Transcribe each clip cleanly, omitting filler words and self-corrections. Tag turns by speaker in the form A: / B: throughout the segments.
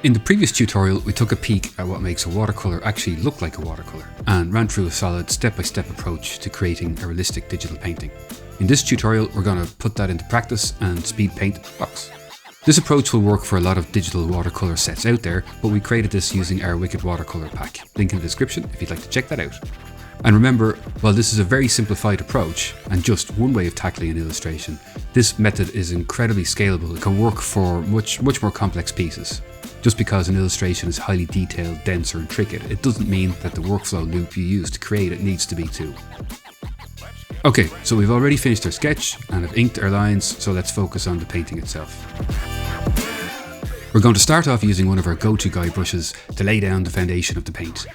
A: In the previous tutorial, we took a peek at what makes a watercolour actually look like a watercolour and ran through a solid step-by-step approach to creating a realistic digital painting. In this tutorial, we're going to put that into practice and Speedpaint Fox. This approach will work for a lot of digital watercolour sets out there, but we created this using our Wicked Watercolour pack. Link in the description if you'd like to check that out. And remember, while this is a very simplified approach and just one way of tackling an illustration, this method is incredibly scalable. It can work for much more complex pieces. Just because an illustration is highly detailed, dense or intricate, it doesn't mean that the workflow loop you use to create it needs to be too. Okay, so we've already finished our sketch and have inked our lines, so let's focus on the painting itself. We're going to start off using one of our go-to guide brushes to lay down the foundation of the paint.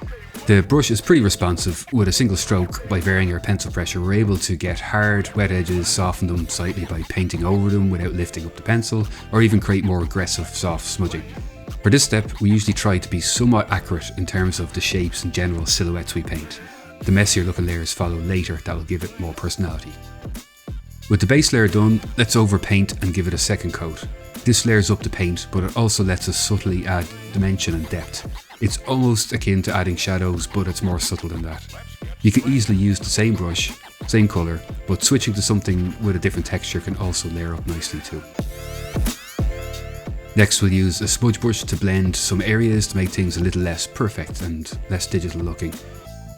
A: The brush is pretty responsive. With a single stroke, by varying our pencil pressure, we're able to get hard, wet edges, soften them slightly by painting over them without lifting up the pencil, or even create more aggressive, soft smudging. For this step, we usually try to be somewhat accurate in terms of the shapes and general silhouettes we paint. The messier looking layers follow later that will give it more personality. With the base layer done, let's overpaint and give it a second coat. This layers up the paint, but it also lets us subtly add dimension and depth. It's almost akin to adding shadows, but it's more subtle than that. You can easily use the same brush, same colour, but switching to something with a different texture can also layer up nicely too. Next, we'll use a smudge brush to blend some areas to make things a little less perfect and less digital looking.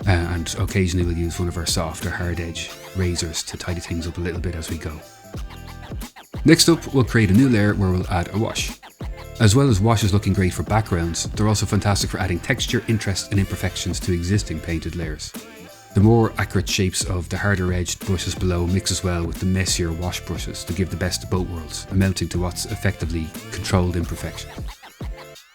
A: And occasionally we'll use one of our soft or hard edge razors to tidy things up a little bit as we go. Next up, we'll create a new layer where we'll add a wash. As well as washes looking great for backgrounds, they're also fantastic for adding texture, interest and imperfections to existing painted layers. The more accurate shapes of the harder edged brushes below mixes well with the messier wash brushes to give the best of both worlds, amounting to what's effectively controlled imperfection.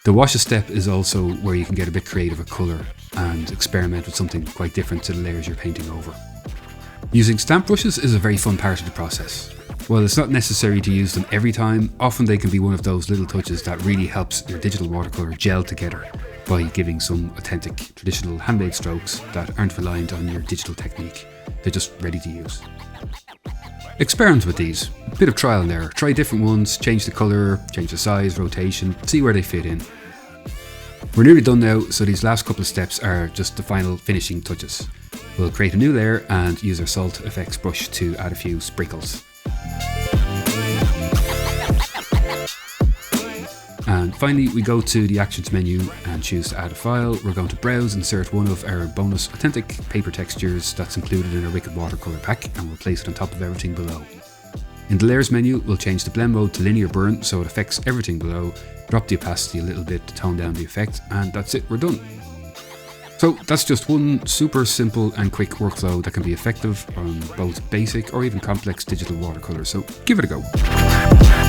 A: The washes step is also where you can get a bit creative with colour and experiment with something quite different to the layers you're painting over. Using stamp brushes is a very fun part of the process. While it's not necessary to use them every time, often they can be one of those little touches that really helps your digital watercolour gel together by giving some authentic, traditional handmade strokes that aren't reliant on your digital technique. They're just ready to use. Experiment with these. A bit of trial and error. Try different ones, change the colour, change the size, rotation, see where they fit in. We're nearly done now, so these last couple of steps are just the final finishing touches. We'll create a new layer and use our Salt Effects brush to add a few sprinkles. And finally, we go to the Actions menu and choose to add a file. We're going to browse, insert one of our bonus authentic paper textures that's included in our Wicked Watercolour pack, and we'll place it on top of everything below. In the Layers menu, we'll change the blend mode to linear burn so it affects everything below, drop the opacity a little bit to tone down the effect, and that's it, we're done. So that's just one super simple and quick workflow that can be effective on both basic or even complex digital watercolour, so give it a go.